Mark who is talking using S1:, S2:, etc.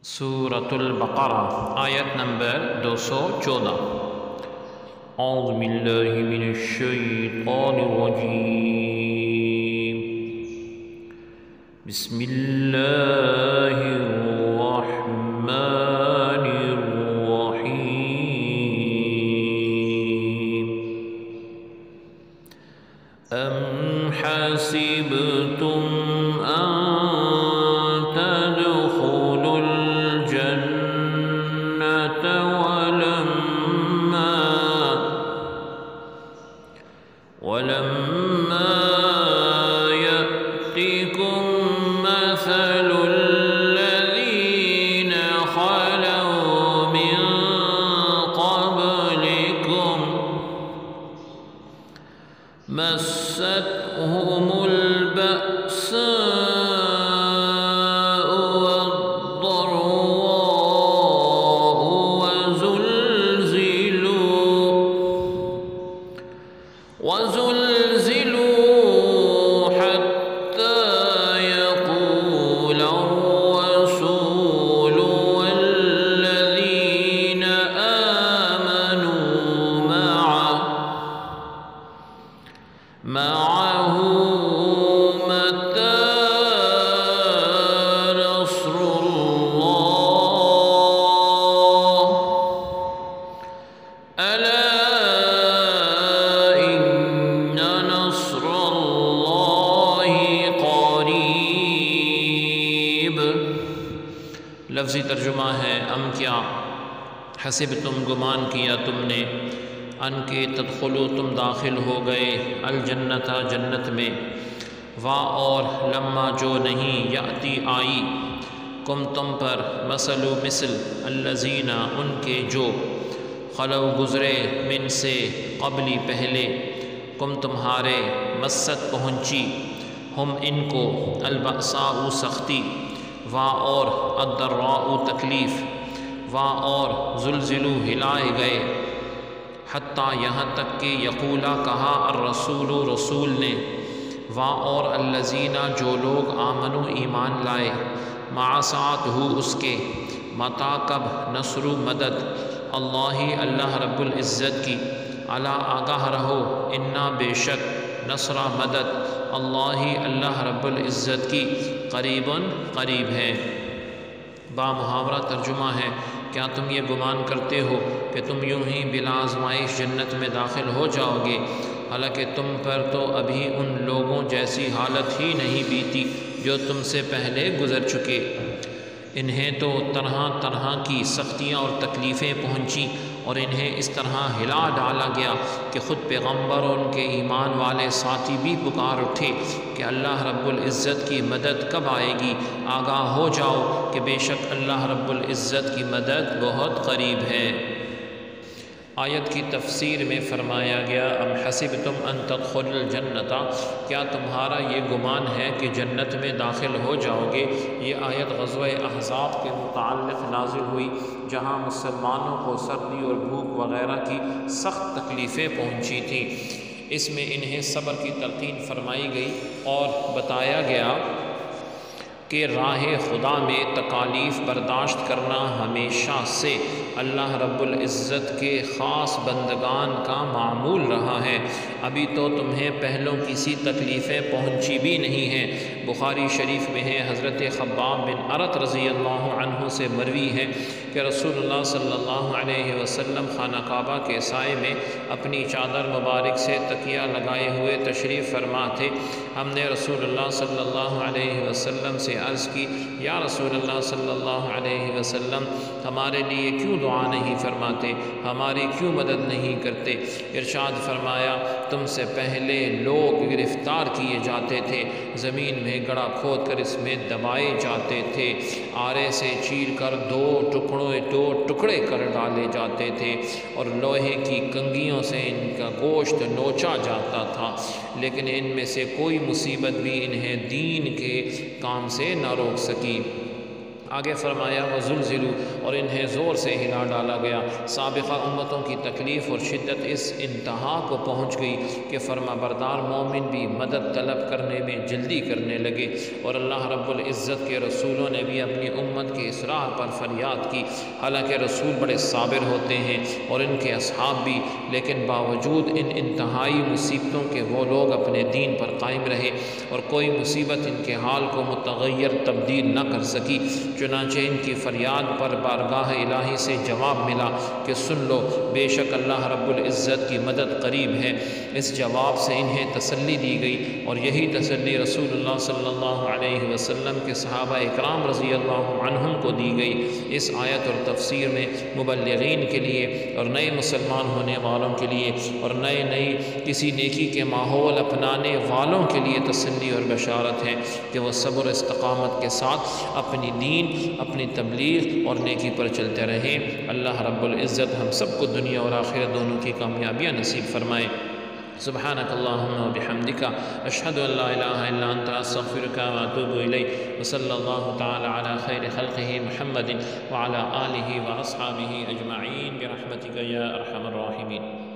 S1: سورة البقرہ آیت نمبر 214۔ اعوذ باللہ من الشیطان الرجیم، بسم اللہ الرحمن الرحیم۔ ام حسبتم ان تدخلوا الجنة ولما يأتكم مثل الذين خلوا من قبلكم مستهم البأساء والضراء وزلزلوا حتى يقول الرسول والذين آمنوا معه متى نصر الله ألا إن نصر الله قريب۔ لفظی ترجمہ ہے ام کیا حسب تم گمان کیا تم نے ان کے تدخلو تم داخل ہو گئے الجنت جنت میں وا اور لما جو نہیں یاتی آئی کم تم پر مثل الذین ان کے جو خلو گزرے من سے قبلی پہلے کم تمہارے مست پہنچی ہم ان کو البأساء سختی وا اور الضراء تکلیف وا اور زلزلو ہلائے گئے حتیٰ یہاں تک کہ یقولا کہا الرسول رسول نے وا اور الذین جو لوگ آمنو ایمان لائے مع ساتھ ہو اس کے متا کب نصر مدد اللہ رب العزت کی علا آگاہ رہو انا بے شک نصر مدد اللہ رب العزت کی قریب ہے۔ با محاورہ ترجمہ ہے کیا تم یہ گمان کرتے ہو کہ تم یوں ہی بلا آزمائش جنت میں داخل ہو جاؤ گے حالانکہ تم پر تو ابھی ان لوگوں جیسی حالت ہی نہیں بیتی جو تم سے پہلے گزر چکے۔ انہیں تو طرح طرح کی سختیاں اور تکلیفیں پہنچیں اور انہیں اس طرح ہلا ڈالا گیا کہ خود پیغمبر اور ان کے ایمان والے ساتھی بھی پکار اٹھے کہ اللہ رب العزت کی مدد کب آئے گی، آگاہ ہو جاؤ کہ بے شک اللہ رب العزت کی مدد بہت قریب ہے۔ آیت کی تفسیر میں فرمایا گیا ام حسبتم ان تدخلوا الجنت، کیا تمہارا یہ گمان ہے کہ جنت میں داخل ہو جاؤ گے۔ یہ آیت غزوہ احزاب کے متعلق نازل ہوئی جہاں مسلمانوں کو سردی اور بھوک وغیرہ کی سخت تکلیفیں پہنچی تھیں۔ اس میں انہیں صبر کی تلقین فرمائی گئی اور بتایا گیا کہ راہ خدا میں تکالیف برداشت کرنا ہمیشہ سے اللہ رب العزت کے خاص بندگان کا معمول رہا ہے۔ ابھی تو تمہیں پہلوں کسی تکلیفیں پہنچی بھی نہیں ہیں۔ بخاری شریف میں ہے حضرت خباب بن ارت رضی اللہ عنہ سے مروی ہے کہ رسول اللہ صلی اللہ علیہ وسلم خانہ کعبہ کے سائے میں اپنی چادر مبارک سے تکیہ لگائے ہوئے تشریف فرما تھے۔ ہم نے رسول اللہ صلی اللہ علیہ وسلم سے عرض کی یا رسول اللہ صلی اللہ علیہ وسلم ہمارے لیے کیوں دعا نہیں فرماتے، ہماری کیوں مدد نہیں کرتے؟ ارشاد فرمایا تم سے پہلے لوگ گرفتار کیے جاتے تھے، زمین میں گڑھا کھود کر اس میں دبائے جاتے تھے، آرے سے چیر کر دو ٹکڑے کر ڈالے جاتے تھے اور لوہے کی کنگھیوں سے ان کا گوشت نوچا جاتا تھا، لیکن ان میں سے کوئی مصیبت بھی انہیں دین کے کام سے نہ روک سکی۔ آگے فرمایا وزلزلوا، اور انہیں زور سے ہلا ڈالا گیا۔ سابقہ امتوں کی تکلیف اور شدت اس انتہا کو پہنچ گئی کہ فرما بردار مومن بھی مدد طلب کرنے میں جلدی کرنے لگے، اور اللہ رب العزت کے رسولوں نے بھی اپنی امت کے اصرار پر فریاد کی۔ حالانکہ رسول بڑے صابر ہوتے ہیں اور ان کے اصحاب بھی، لیکن باوجود ان انتہائی مصیبتوں کے وہ لوگ اپنے دین پر قائم رہے، اور کوئی مصیبت ان کے حال کو متغیر تبدیل نہ کر سکی۔ چنانچہ ان کی فریاد پر بارگاہ الہی سے جواب ملا کہ سن لو، بے شک اللہ رب العزت کی مدد قریب ہے۔ اس جواب سے انہیں تسلی دی گئی، اور یہی تسلی رسول اللہ صلی اللہ علیہ وسلم کے صحابہ اکرام رضی اللہ عنہم کو دی گئی۔ اس آیت اور تفسیر میں مبلغین کے لیے اور نئے مسلمان ہونے والوں کے لیے اور نئے کسی نیکی کے ماحول اپنانے والوں کے لیے تسلی اور بشارت ہے کہ وہ صبر و استقامت کے ساتھ اپنی دین، اپنی تبلیغ اور نیکی پر چلتے رہیں۔ اللہ رب العزت ہم سب کو دنیا اور آخرت دونوں کی کامیابیاں نصیب فرمائے۔ سبحانک اللہم و بحمدک، اشہد ان لا الہ الا انت، استغفرک و اتوب الیک، وصلی اللہ تعالی علی خیر خلقہ محمد وعلی آلہ و اصحابہ اجمعین برحمتک یا ارحم الراحمین۔